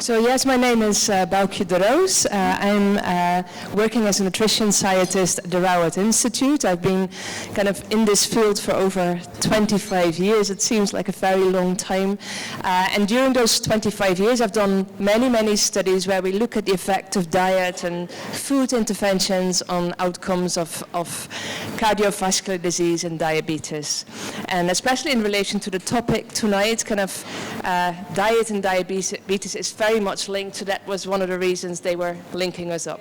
So yes, my name is Baukje de Roos. I'm working as a nutrition scientist at the Rowett Institute. I've been kind of in this field for over 25 years. It seems like a very long time. And during those 25 years, I've done many studies where we look at the effect of diet and food interventions on outcomes of cardiovascular disease and diabetes. And especially in relation to the topic tonight, kind of diet and diabetes is very much linked, so that was one of the reasons they were linking us up.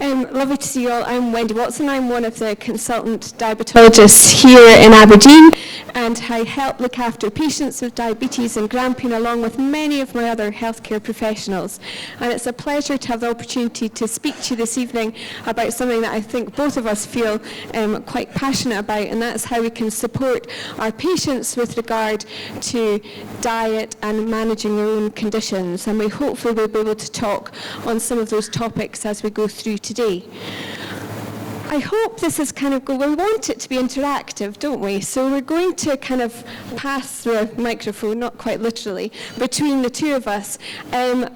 Lovely to see you all. I'm Wendy Watson. I'm one of the consultant diabetologists here in Aberdeen, and I help look after patients with diabetes and Grampian along with many of my other healthcare professionals. And it's a pleasure to have the opportunity to speak to you this evening about something that I think both of us feel quite passionate about, and that's how we can support our patients with regard to diet and managing their own conditions. And we hopefully will be able to talk on some of those topics as we go through today. I hope this is we want it to be interactive, don't we? So we're going to kind of pass the microphone, not quite literally, between the two of us. And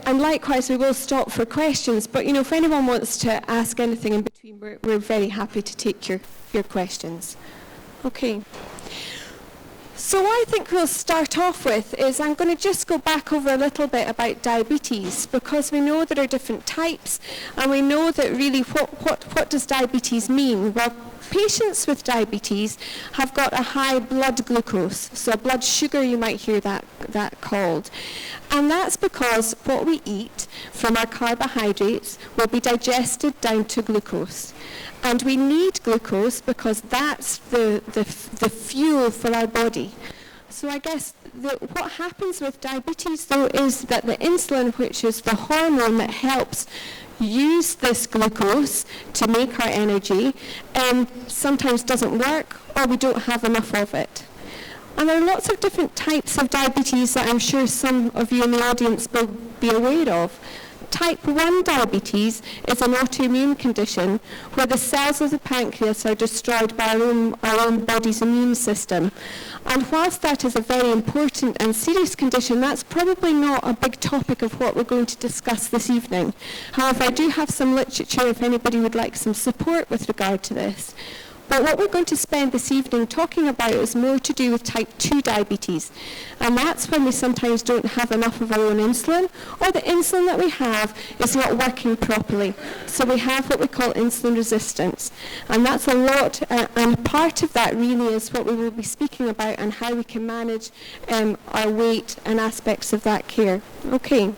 likewise, we will stop for questions. But, if anyone wants to ask anything in between, we're very happy to take your questions. Okay. So what I think we'll start off with is I'm going to just go back over a little bit about diabetes, because we know there are different types, and we know that really what does diabetes mean? Well, patients with diabetes have got a high blood glucose, so blood sugar, you might hear that called. And that's because what we eat from our carbohydrates will be digested down to glucose. And we need glucose because that's the fuel for our body. So I guess what happens with diabetes, though, is that the insulin, which is the hormone that helps use this glucose to make our energy, sometimes doesn't work, or we don't have enough of it. And there are lots of different types of diabetes that I'm sure some of you in the audience will be aware of. Type 1 diabetes is an autoimmune condition where the cells of the pancreas are destroyed by our own body's immune system. And whilst that is a very important and serious condition, that's probably not a big topic of what we're going to discuss this evening. However, I do have some literature if anybody would like some support with regard to this. But what we're going to spend this evening talking about is more to do with type 2 diabetes. And that's when we sometimes don't have enough of our own insulin, or the insulin that we have is not working properly. So we have what we call insulin resistance. And that's a lot, and part of that really is what we will be speaking about and how we can manage our weight and aspects of that care. Okay.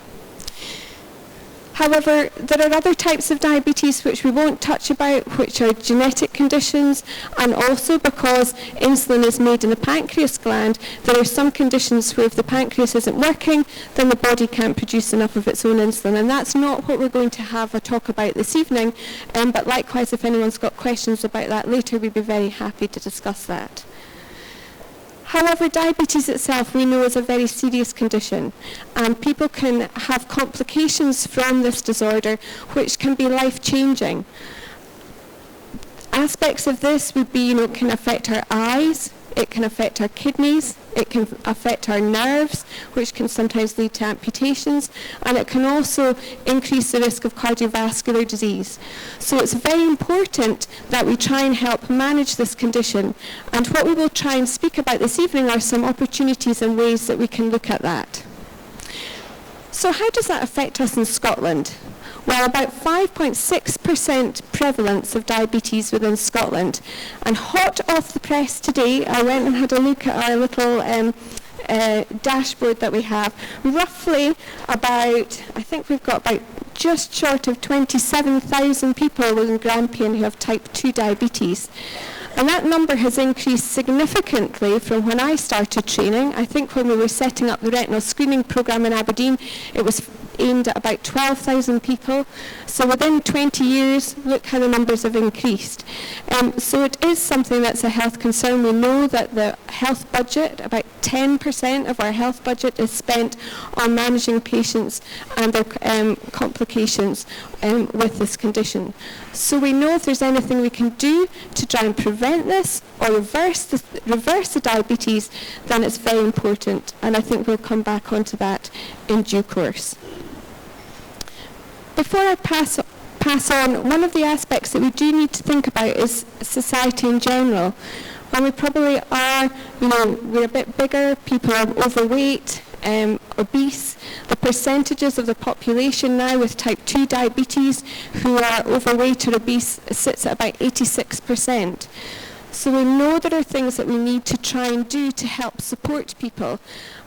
However, there are other types of diabetes which we won't touch about, which are genetic conditions, and also because insulin is made in the pancreas gland, there are some conditions where if the pancreas isn't working, then the body can't produce enough of its own insulin. And that's not what we're going to have a talk about this evening, but likewise, if anyone's got questions about that later, we'd be very happy to discuss that. However, diabetes itself we know is a very serious condition, and people can have complications from this disorder which can be life-changing. Aspects of this would be, it can affect our eyes, it can affect our kidneys, it can affect our nerves, which can sometimes lead to amputations, and it can also increase the risk of cardiovascular disease. So it's very important that we try and help manage this condition. And what we will try and speak about this evening are some opportunities and ways that we can look at that. So how does that affect us in Scotland? Well, about 5.6% prevalence of diabetes within Scotland. And hot off the press today, I went and had a look at our little dashboard that we have. Roughly about, I think we've got about just short of 27,000 people within Grampian who have type 2 diabetes. And that number has increased significantly from when I started training. I think when we were setting up the retinal screening programme in Aberdeen, it was aimed at about 12,000 people. So within 20 years, look how the numbers have increased. So it is something that's a health concern. We know that the health budget, about 10% of our health budget is spent on managing patients and their complications with this condition. So we know if there's anything we can do to try and prevent this or reverse the diabetes, then it's very important. And I think we'll come back onto that in due course. Before I pass on, one of the aspects that we do need to think about is society in general. And we probably are, we're a bit bigger, people are overweight, obese. The percentages of the population now with type 2 diabetes who are overweight or obese sits at about 86%. So we know there are things that we need to try and do to help support people.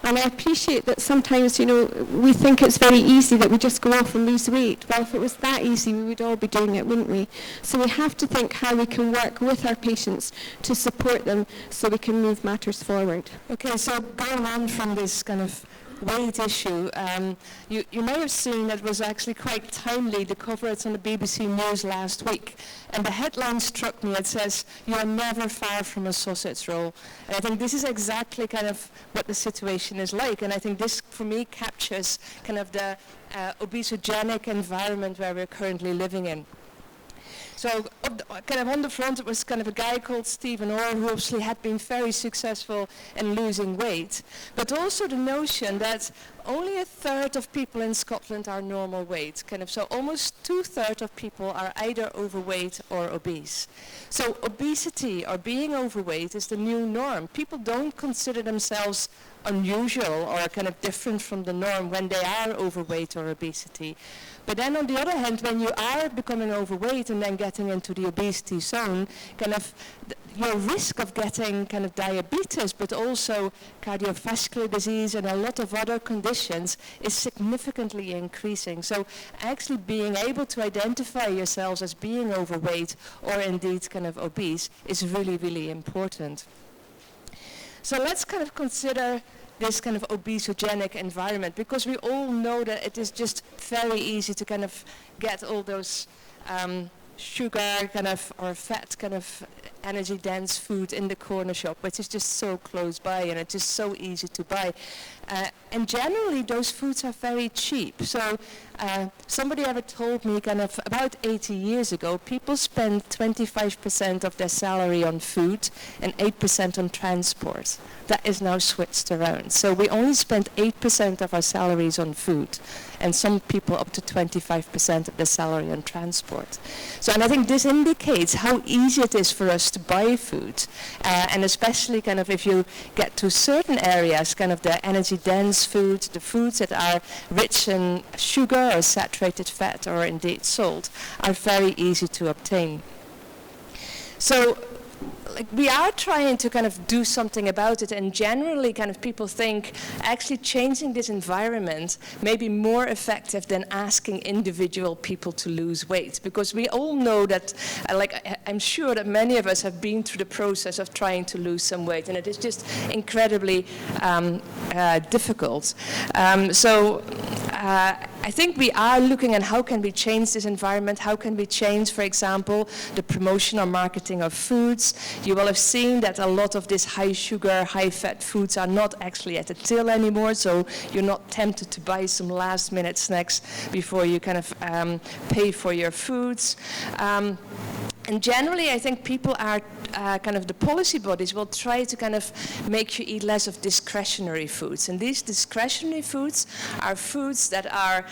And I appreciate that sometimes, we think it's very easy that we just go off and lose weight. Well, if it was that easy, we would all be doing it, wouldn't we? So we have to think how we can work with our patients to support them so we can move matters forward. Okay, so going on from this kind of weight issue, you may have seen that was actually quite timely, the coverage on the BBC News last week. And the headline struck me. It says, "You are never far from a sausage roll." And I think this is exactly kind of what the situation is like. And I think this, for me, captures kind of the obesogenic environment where we're currently living in. So kind of on the front, it was kind of a guy called Stephen Orr, who obviously had been very successful in losing weight, but also the notion that only 1/3 of people in Scotland are normal weight. So almost 2/3 of people are either overweight or obese. So obesity or being overweight is the new norm. People don't consider themselves unusual or kind of different from the norm when they are overweight or obesity. But then on the other hand, when you are becoming overweight and then getting into the obesity zone, kind of your risk of getting kind of diabetes, but also cardiovascular disease and a lot of other conditions is significantly increasing. So actually being able to identify yourselves as being overweight or indeed kind of obese is really, really important. So let's kind of consider this kind of obesogenic environment, because we all know that it is just very easy to kind of get all those sugar kind of or fat kind of energy dense food in the corner shop, which is just so close by and it's just so easy to buy. And generally those foods are very cheap. So somebody ever told me kind of about 80 years ago, people spend 25% of their salary on food and 8% on transport. That is now switched around. So we only spend 8% of our salaries on food, and some people up to 25% of their salary on transport. So, and I think this indicates how easy it is for us to buy food, and especially kind of if you get to certain areas, kind of the energy-dense food, the foods that are rich in sugar or saturated fat or indeed salt, are very easy to obtain. So, we are trying to kind of do something about it, and generally kind of people think actually changing this environment may be more effective than asking individual people to lose weight, because we all know that, I'm sure that many of us have been through the process of trying to lose some weight, and it is just incredibly difficult. I think we are looking at how can we change this environment, how can we change, for example, the promotion or marketing of foods. You will have seen that a lot of these high sugar, high fat foods are not actually at the till anymore, so you're not tempted to buy some last minute snacks before you kind of pay for your foods. And generally, I think people are kind of the policy bodies will try to kind of make you eat less of discretionary foods. And these discretionary foods are foods that are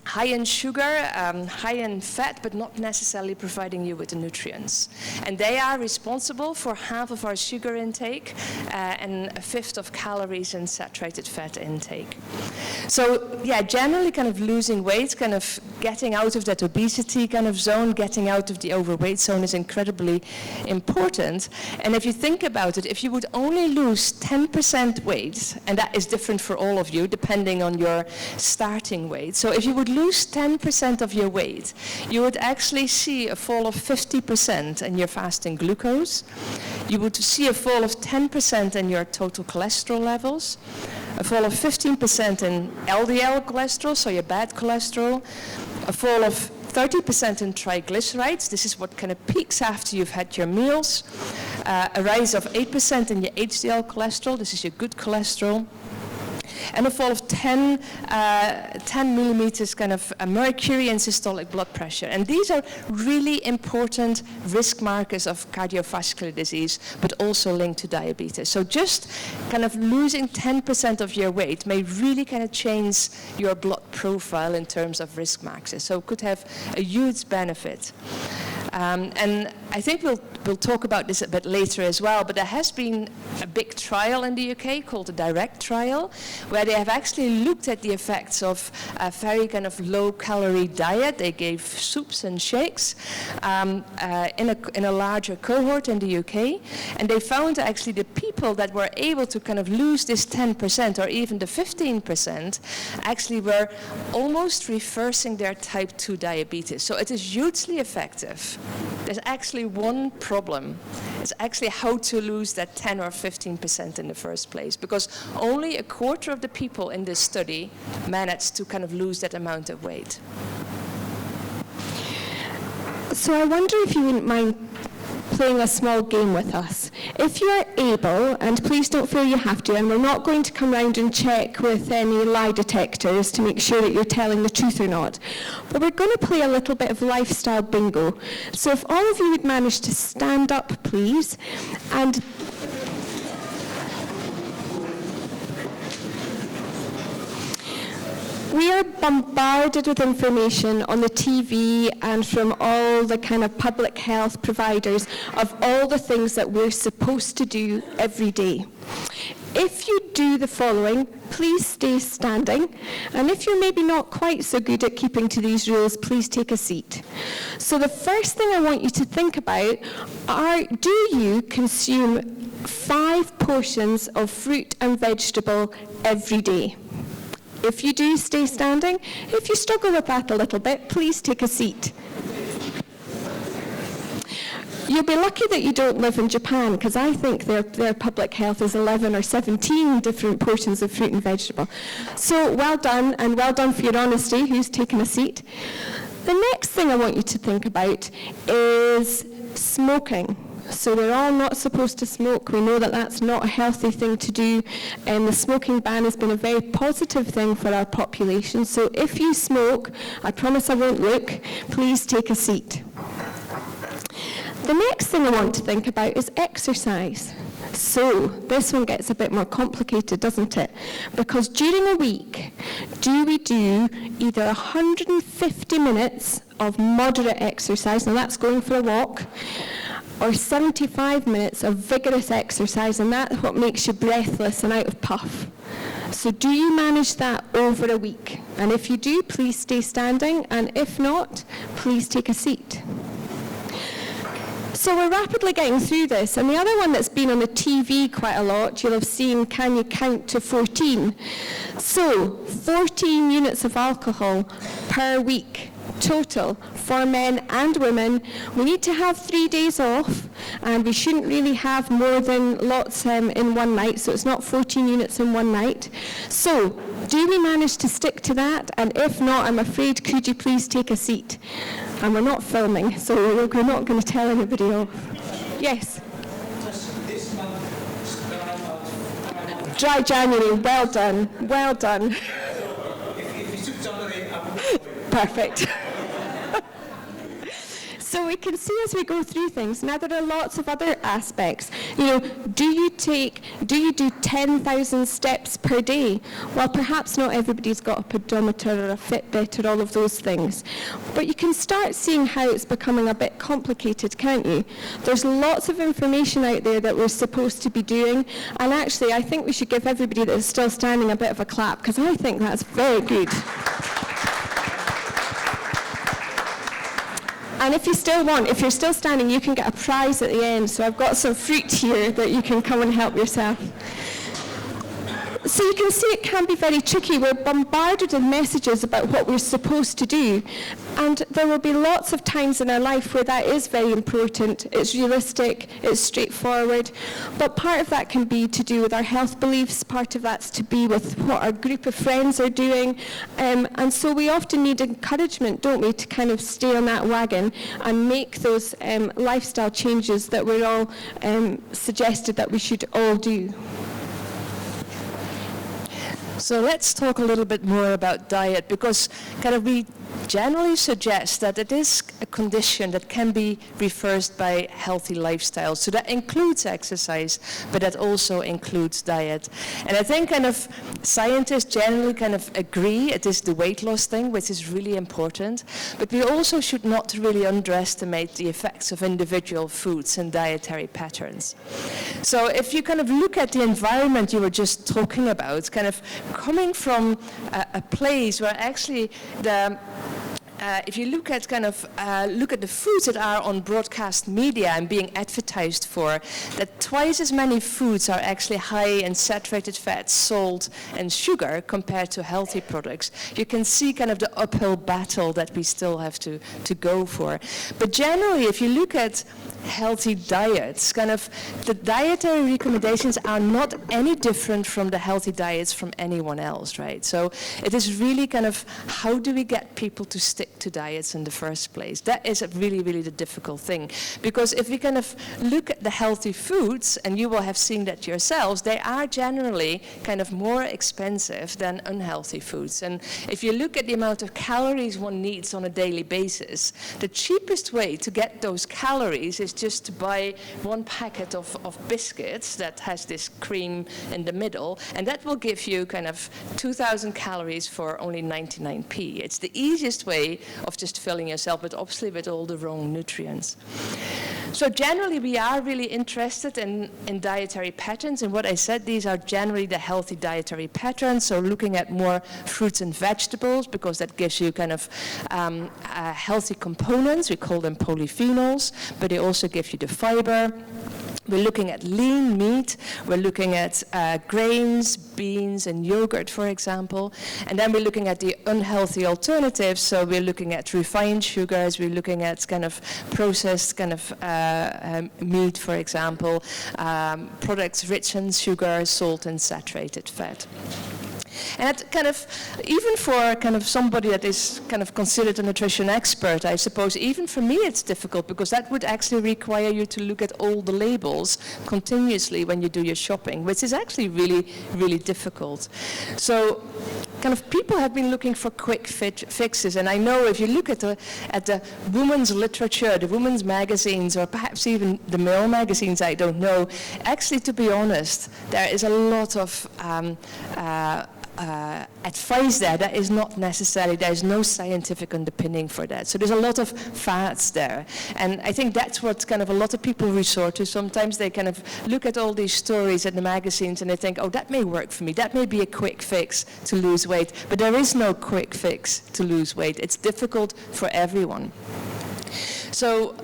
high in sugar, high in fat, but not necessarily providing you with the nutrients. And they are responsible for half of our sugar intake and 1/5 of calories and saturated fat intake. So yeah, generally kind of losing weight, kind of getting out of that obesity kind of zone, getting out of the overweight zone is incredibly important. And if you think about it, if you would only lose 10% weight, and that is different for all of you depending on your starting weight. So if you would lose 10% of your weight, you would actually see a fall of 50% in your fasting glucose. You would see a fall of 10% in your total cholesterol levels, a fall of 15% in LDL cholesterol, so your bad cholesterol, a fall of 30% in triglycerides, this is what kind of peaks after you've had your meals, a rise of 8% in your HDL cholesterol, this is your good cholesterol, and a fall of 10 millimeters kind of mercury in systolic blood pressure. And these are really important risk markers of cardiovascular disease, but also linked to diabetes. So just kind of losing 10% of your weight may really kind of change your blood profile in terms of risk markers. So it could have a huge benefit. And I think we'll talk about this a bit later as well, but there has been a big trial in the UK called the DIRECT trial, where they have actually looked at the effects of a very kind of low-calorie diet. They gave soups and shakes in a larger cohort in the UK, and they found actually the people that were able to kind of lose this 10% or even the 15% actually were almost reversing their type 2 diabetes. So it is hugely effective. There's actually one problem. It's actually how to lose that 10 or 15% in the first place, because only a quarter of the people in this study managed to kind of lose that amount of weight. So I wonder if you wouldn't mind playing a small game with us. If you are able, and please don't feel you have to, and we're not going to come round and check with any lie detectors to make sure that you're telling the truth or not, but we're going to play a little bit of lifestyle bingo. So if all of you would manage to stand up, please, and we are bombarded with information on the TV and from all the kind of public health providers of all the things that we're supposed to do every day. If you do the following, please stay standing. And if you're maybe not quite so good at keeping to these rules, please take a seat. So the first thing I want you to think about are, do you consume 5 portions of fruit and vegetable every day? If you do, stay standing. If you struggle with that a little bit, please take a seat. You'll be lucky that you don't live in Japan, because I think their public health is 11 or 17 different portions of fruit and vegetable. So well done, and well done for your honesty, who's taken a seat. The next thing I want you to think about is smoking. So we're all not supposed to smoke. We know that that's not a healthy thing to do, and the smoking ban has been a very positive thing for our population. So if you smoke, I promise I won't look, please take a seat. The next thing I want to think about is exercise. So this one gets a bit more complicated, doesn't it? Because during a week, do we do either 150 minutes of moderate exercise, now that's going for a walk, or 75 minutes of vigorous exercise, and that's what makes you breathless and out of puff. So do you manage that over a week? And if you do, please stay standing, and if not, please take a seat. So we're rapidly getting through this, and the other one that's been on the TV quite a lot, you'll have seen, can you count to 14? So 14 units of alcohol per week. Total for men and women. We need to have 3 days off, and we shouldn't really have more than lots in one night, so it's not 14 units in one night. So do we manage to stick to that? And if not, I'm afraid, could you please take a seat? And we're not filming, so we're not going to tell anybody off. Yes? This month, Dry January, well done, well done. if you took January, I would. Perfect. So we can see as we go through things. Now there are lots of other aspects. You know, do you do 10,000 steps per day? Well, perhaps not everybody's got a pedometer or a Fitbit or all of those things. But you can start seeing how it's becoming a bit complicated, can't you? There's lots of information out there that we're supposed to be doing. And actually, I think we should give everybody that is still standing a bit of a clap, because I think that's very good. And if you're still standing, you can get a prize at the end. So I've got some fruit here that you can come and help yourself. So you can see it can be very tricky. We're bombarded with messages about what we're supposed to do. And there will be lots of times in our life where that is very important. It's realistic, it's straightforward. But part of that can be to do with our health beliefs. Part of that's to be with what our group of friends are doing. And so we often need encouragement, don't we, to kind of stay on that wagon and make those lifestyle changes that we're all suggested that we should all do. So let's talk a little bit more about diet, because kind of we generally suggest that it is a condition that can be reversed by healthy lifestyle. So that includes exercise, but that also includes diet. And I think kind of scientists generally kind of agree it is the weight loss thing, which is really important. But we also should not really underestimate the effects of individual foods and dietary patterns. So if you kind of look at the environment you were just talking about, kind of coming from a place where actually if you look at look at the foods that are on broadcast media and being advertised for, that twice as many foods are actually high in saturated fat, salt, and sugar compared to healthy products. You can see kind of the uphill battle that we still have to go for. But generally, if you look at healthy diets, kind of the dietary recommendations are not any different from the healthy diets from anyone else, right? So it is really kind of how do we get people to stick to diets in the first place? That is really, really the difficult thing. Because if we kind of look at the healthy foods, and you will have seen that yourselves, they are generally kind of more expensive than unhealthy foods. And if you look at the amount of calories one needs on a daily basis, the cheapest way to get those calories is just to buy one packet of biscuits that has this cream in the middle, and that will give you kind of 2,000 calories for only 99p. It's the easiest way of just filling yourself, but obviously with all the wrong nutrients. So generally, we are really interested in dietary patterns, and what I said, these are generally the healthy dietary patterns, so looking at more fruits and vegetables, because that gives you kind of healthy components. We call them polyphenols, but they also give you the fiber. We're looking at lean meat, we're looking at grains, beans, and yogurt, for example. And then we're looking at the unhealthy alternatives, so we're looking at refined sugars, we're looking at kind of processed kind of meat, for example, products rich in sugar, salt, and saturated fat. And it kind of, even for kind of somebody that is kind of considered a nutrition expert, I suppose, even for me it's difficult, because that would actually require you to look at all the labels continuously when you do your shopping, which is actually really, really difficult. So kind of people have been looking for quick fixes, and I know if you look at the women's literature, the women's magazines, or perhaps even the male magazines, I don't know, actually, to be honest, there is a lot of advice there that is not necessary. There is no scientific underpinning for that. So there's a lot of fads there. And I think that's what kind of a lot of people resort to. Sometimes they kind of look at all these stories in the magazines and they think, oh, that may work for me. That may be a quick fix to lose weight. But there is no quick fix to lose weight. It's difficult for everyone. So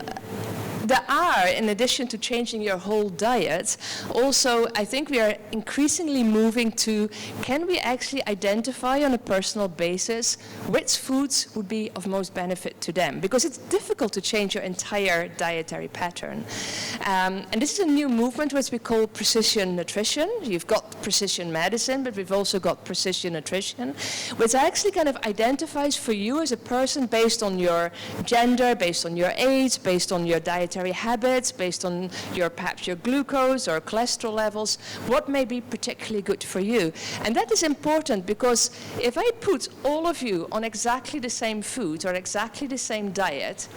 there are, in addition to changing your whole diet, also I think we are increasingly moving to, can we actually identify on a personal basis which foods would be of most benefit to them? Because it's difficult to change your entire dietary pattern. And this is a new movement which we call precision nutrition. You've got precision medicine, but we've also got precision nutrition, which actually kind of identifies for you as a person based on your gender, based on your age, based on your dietary habits, based on perhaps your glucose or cholesterol levels, what may be particularly good for you. And that is important, because if I put all of you on exactly the same food or exactly the same diet,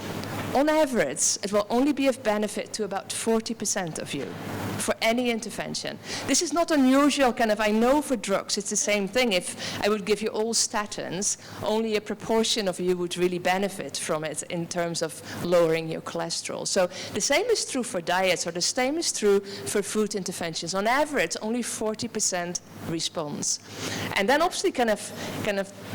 on average, it will only be of benefit to about 40% of you for any intervention. This is not unusual, kind of, I know for drugs it's the same thing. If I would give you all statins, only a proportion of you would really benefit from it in terms of lowering your cholesterol. So the same is true for diets, or the same is true for food interventions. On average, only 40% response. And then obviously kind of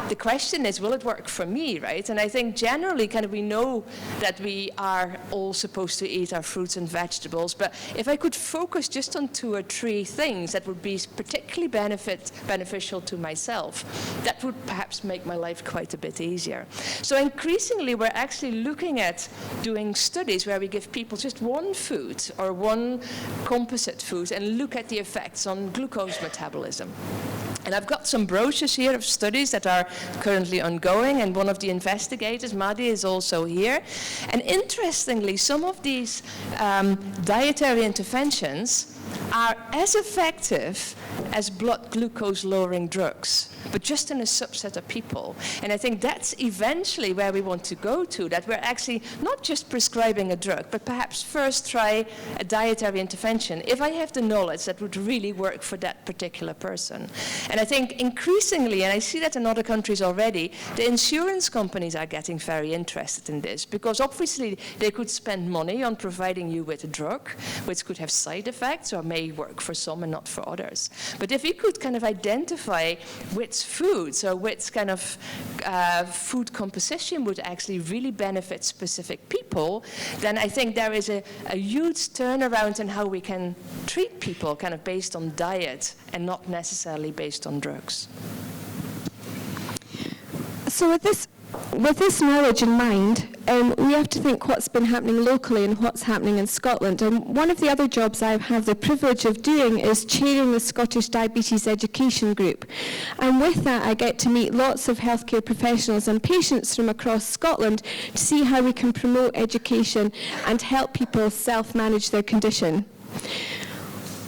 the question is, will it work for me, right? And I think generally kind of we know that we are all supposed to eat our fruits and vegetables, but if I could focus focus just on 2 or 3 things that would be particularly beneficial to myself, that would perhaps make my life quite a bit easier. So increasingly, we're actually looking at doing studies where we give people just one food or one composite food and look at the effects on glucose metabolism. And I've got some brochures here of studies that are currently ongoing, and one of the investigators, Madi, is also here. And interestingly, some of these dietary interventions are as effective as blood glucose lowering drugs, but just in a subset of people. And I think that's eventually where we want to go to, that we're actually not just prescribing a drug, but perhaps first try a dietary intervention if I have the knowledge that would really work for that particular person. And I think increasingly, and I see that in other countries already, the insurance companies are getting very interested in this, because obviously they could spend money on providing you with a drug, which could have side effects or may work for some and not for others. But if we could kind of identify which foods or which kind of food composition would actually really benefit specific people, then I think there is a huge turnaround in how we can treat people kind of based on diet and not necessarily based on drugs. So with this knowledge in mind, we have to think what's been happening locally and what's happening in Scotland. And one of the other jobs I have the privilege of doing is chairing the Scottish Diabetes Education Group. And with that, I get to meet lots of healthcare professionals and patients from across Scotland to see how we can promote education and help people self-manage their condition.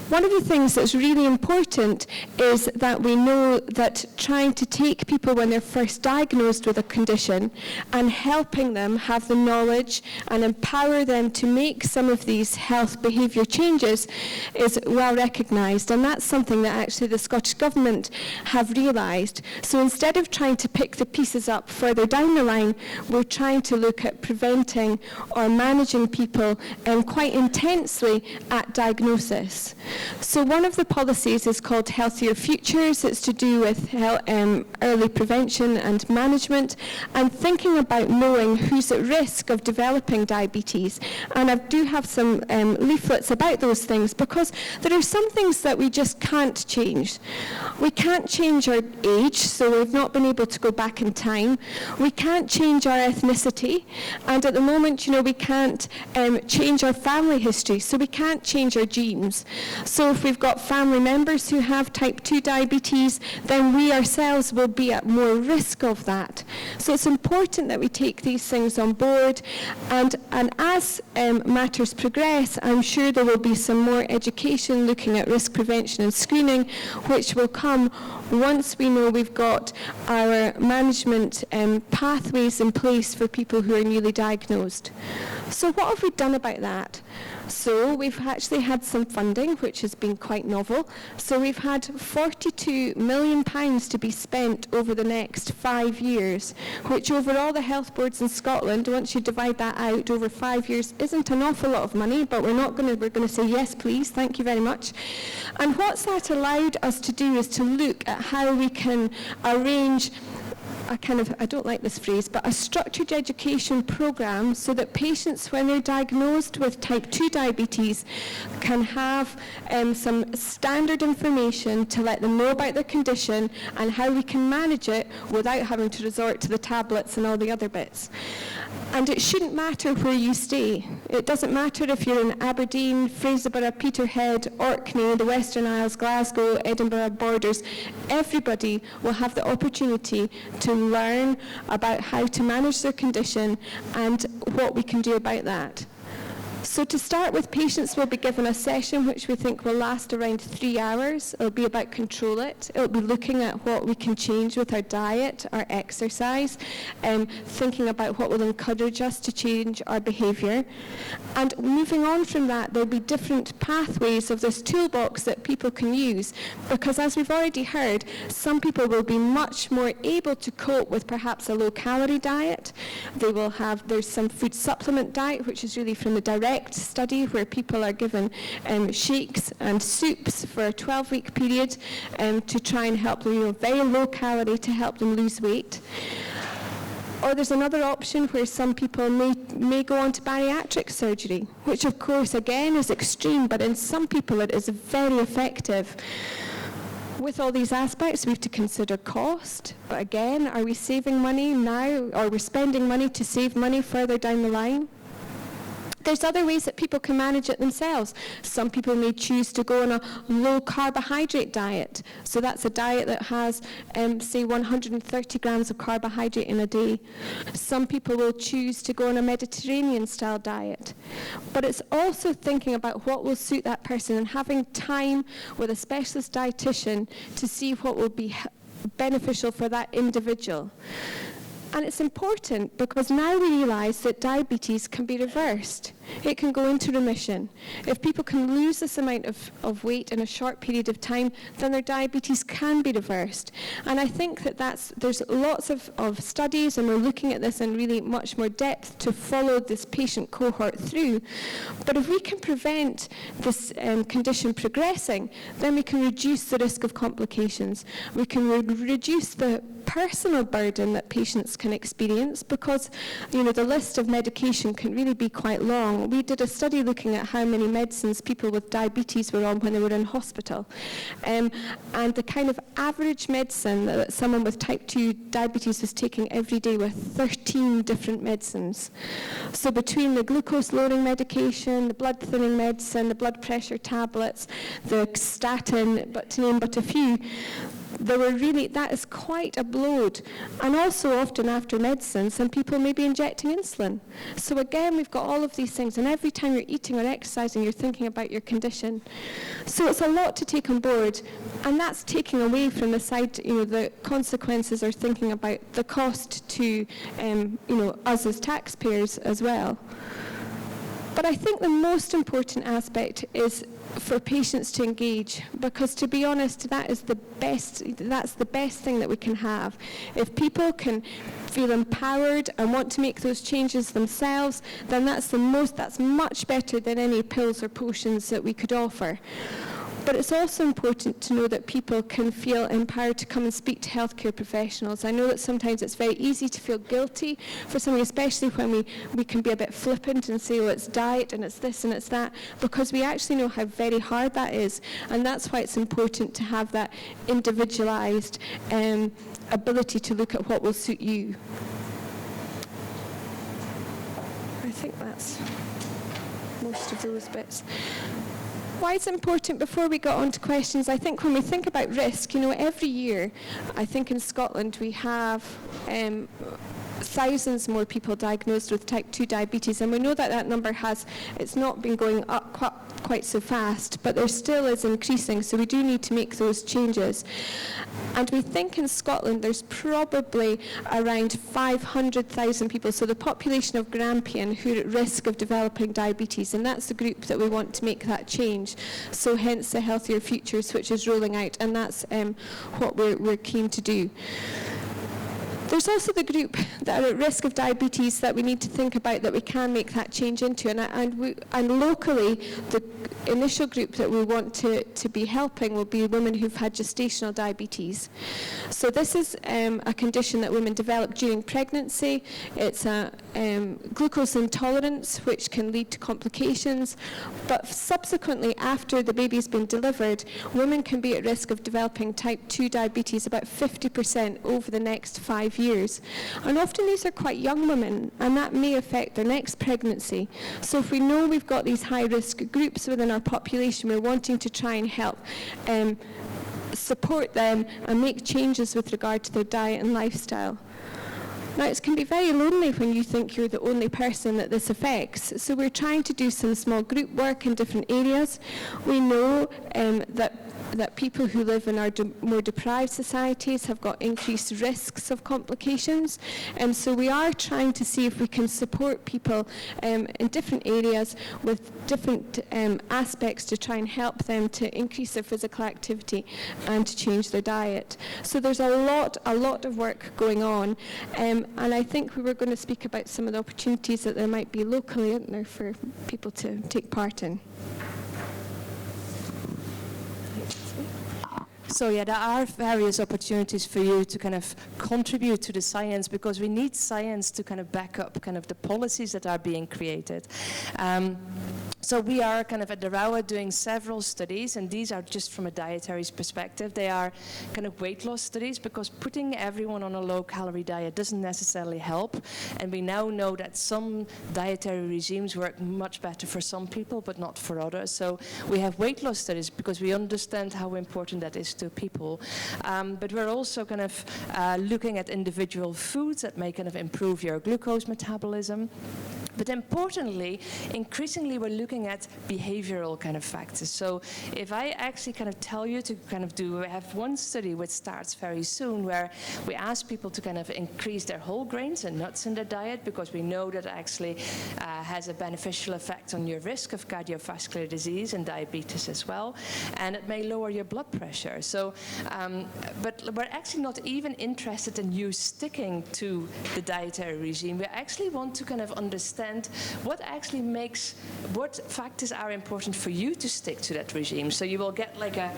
One of the things that's really important is that we know that trying to take people when they're first diagnosed with a condition and helping them have the knowledge and empower them to make some of these health behaviour changes is well recognised, and that's something that actually the Scottish Government have realised. So instead of trying to pick the pieces up further down the line, we're trying to look at preventing or managing people quite intensely at diagnosis. So one of the policies is called Healthier Futures. It's to do with early prevention and management, and thinking about knowing who's at risk of developing diabetes. And I do have some leaflets about those things, because there are some things that we just can't change. We can't change our age, so we've not been able to go back in time. We can't change our ethnicity, and at the moment, we can't change our family history, so we can't change our genes. So if we've got family members who have type 2 diabetes, then we ourselves will be at more risk of that. So it's important that we take these things on board, and as matters progress, I'm sure there will be some more education looking at risk prevention and screening, which will come once we know we've got our management pathways in place for people who are newly diagnosed. So what have we done about that? So we've actually had some funding, which has been quite novel. So we've had £42 million to be spent over the next 5 years, which over all the health boards in Scotland, once you divide that out over 5 years, isn't an awful lot of money, but we're going to say yes, please, thank you very much. And what's that allowed us to do is to look at how we can arrange I don't like this phrase, but a structured education program so that patients, when they're diagnosed with type 2 diabetes, can have some standard information to let them know about their condition and how we can manage it without having to resort to the tablets and all the other bits. And it shouldn't matter where you stay. It doesn't matter if you're in Aberdeen, Fraserburgh, Peterhead, Orkney, the Western Isles, Glasgow, Edinburgh borders. Everybody will have the opportunity to learn about how to manage their condition and what we can do about that. So to start with, patients will be given a session which we think will last around 3 hours. It'll be about Control It. It'll be looking at what we can change with our diet, our exercise, thinking about what will encourage us to change our behaviour. And moving on from that, there'll be different pathways of this toolbox that people can use, because as we've already heard, some people will be much more able to cope with perhaps a low-calorie diet. There's some food supplement diet, which is really from the direct study where people are given shakes and soups for a 12-week period to try and help them, very low calorie, to help them lose weight. Or there's another option where some people may go on to bariatric surgery, which of course again is extreme, but in some people it is very effective. With all these aspects, we have to consider cost, but again, are we saving money now, or we're spending money to save money further down the line? There's other ways that people can manage it themselves. Some people may choose to go on a low carbohydrate diet. So that's a diet that has, say, 130 grams of carbohydrate in a day. Some people will choose to go on a Mediterranean style diet. But it's also thinking about what will suit that person and having time with a specialist dietitian to see what will be beneficial for that individual. And it's important because now we realise that diabetes can be reversed. It can go into remission. If people can lose this amount of weight in a short period of time, then their diabetes can be reversed. And I think that there's lots of studies, and we're looking at this in really much more depth to follow this patient cohort through. But if we can prevent this condition progressing, then we can reduce the risk of complications. We can reduce the personal burden that patients can experience, because the list of medication can really be quite long. We did a study looking at how many medicines people with diabetes were on when they were in hospital, and the kind of average medicine that someone with type 2 diabetes was taking every day were 13 different medicines. So between the glucose lowering medication, the blood thinning medicine, the blood pressure tablets, the statin, but to name but a few, that is quite a bloat. And also often after medicine, some people may be injecting insulin. So again, we've got all of these things, and every time you're eating or exercising, you're thinking about your condition. So it's a lot to take on board, and that's taking away from the side, the consequences are thinking about the cost to, us as taxpayers as well. But I think the most important aspect is for patients to engage, because to be honest, that's the best thing that we can have. If people can feel empowered and want to make those changes themselves, then that's much better than any pills or potions that we could offer. But it's also important to know that people can feel empowered to come and speak to healthcare professionals. I know that sometimes it's very easy to feel guilty for something, especially when we can be a bit flippant and say, oh, it's diet and it's this and it's that, because we actually know how very hard that is. And that's why it's important to have that individualized ability to look at what will suit you. I think that's most of those bits. Why it's important, before we get on to questions, I think when we think about risk, every year, I think in Scotland we have thousands more people diagnosed with type 2 diabetes, and we know that number it's not been going up quite so fast, but there still is increasing, so we do need to make those changes. And we think in Scotland there's probably around 500,000 people, so the population of Grampian, who are at risk of developing diabetes, and that's the group that we want to make that change. So hence the Healthier Futures, which is rolling out, and that's what we're keen to do. There's also the group that are at risk of diabetes that we need to think about, that we can make that change into. And locally, the initial group that we want to be helping will be women who've had gestational diabetes. So this is a condition that women develop during pregnancy. It's a glucose intolerance, which can lead to complications. But subsequently, after the baby's been delivered, women can be at risk of developing type 2 diabetes about 50% over the next 5 years. And often these are quite young women, and that may affect their next pregnancy. So if we know we've got these high-risk groups within our population, we're wanting to try and help support them and make changes with regard to their diet and lifestyle. Now, it can be very lonely when you think you're the only person that this affects. So we're trying to do some small group work in different areas. We know that people who live in our more deprived societies have got increased risks of complications. And so we are trying to see if we can support people in different areas with different aspects to try and help them to increase their physical activity and to change their diet. So there's a lot of work going on. And I think we were going to speak about some of the opportunities that there might be locally, isn't there, for people to take part in. So yeah, there are various opportunities for you to kind of contribute to the science, because we need science to kind of back up kind of the policies that are being created. So we are kind of at the Rowett doing several studies, and these are just from a dietary perspective. They are kind of weight loss studies, because putting everyone on a low-calorie diet doesn't necessarily help. And we now know that some dietary regimes work much better for some people, but not for others. So we have weight loss studies because we understand how important that is to people. But we're also kind of looking at individual foods that may kind of improve your glucose metabolism. But importantly, increasingly we're looking at behavioral kind of factors. So if I actually kind of tell you to kind of we have one study which starts very soon where we ask people to kind of increase their whole grains and nuts in their diet, because we know that actually has a beneficial effect on your risk of cardiovascular disease and diabetes as well, and it may lower your blood pressure. So, but we're actually not even interested in you sticking to the dietary regime. We actually want to kind of understand what actually what factors are important for you to stick to that regime. So you will get like a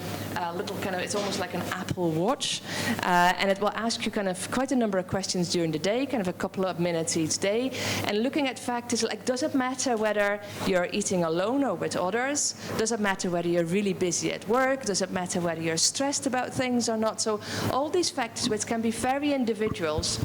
little kind of, it's almost like an Apple Watch, and it will ask you kind of quite a number of questions during the day, kind of a couple of minutes each day, and looking at factors like, does it matter whether you're eating alone or with others? Does it matter whether you're really busy at work? Does it matter whether you're stressed about things or not? So all these factors, which can be very individuals,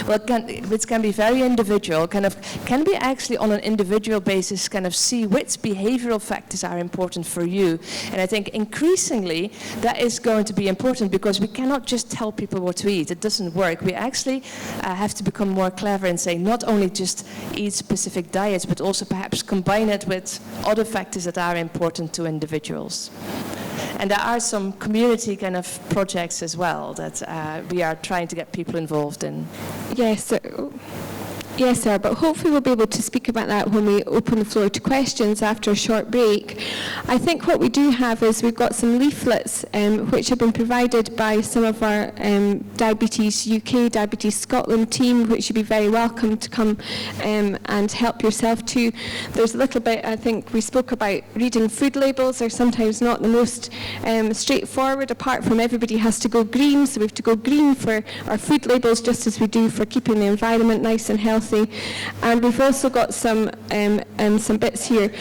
which can be very individual, can be actually on an individual basis kind of see which behavioral factors are important for you. And I think increasingly that is going to be important, because we cannot just tell people what to eat. It doesn't work. We actually have to become more clever and say not only just eat specific diets, but also perhaps combine it with other factors that are important to individuals. And there are some community kind of projects as well that we are trying to get people involved in. Yes, sir, but hopefully we'll be able to speak about that when we open the floor to questions after a short break. I think what we do have is we've got some leaflets which have been provided by some of our Diabetes UK, Diabetes Scotland team, which you'd be very welcome to come and help yourself to. There's a little bit, I think we spoke about reading food labels are sometimes not the most straightforward, apart from everybody has to go green, so we have to go green for our food labels just as we do for keeping the environment nice and healthy. And we've also got some bits here.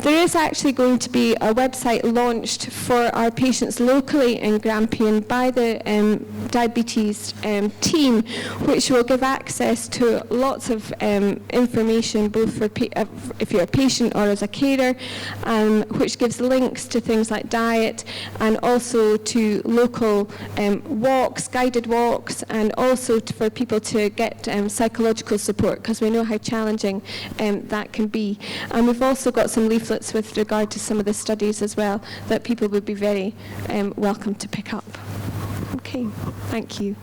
There is actually going to be a website launched for our patients locally in Grampian by the diabetes team, which will give access to lots of information, both for if you're a patient or as a carer, which gives links to things like diet, and also to local walks, guided walks, and also for people to get psychological support, because we know how challenging that can be. And we've also got some leaflets with regard to some of the studies as well that people would be very welcome to pick up. Okay, thank you.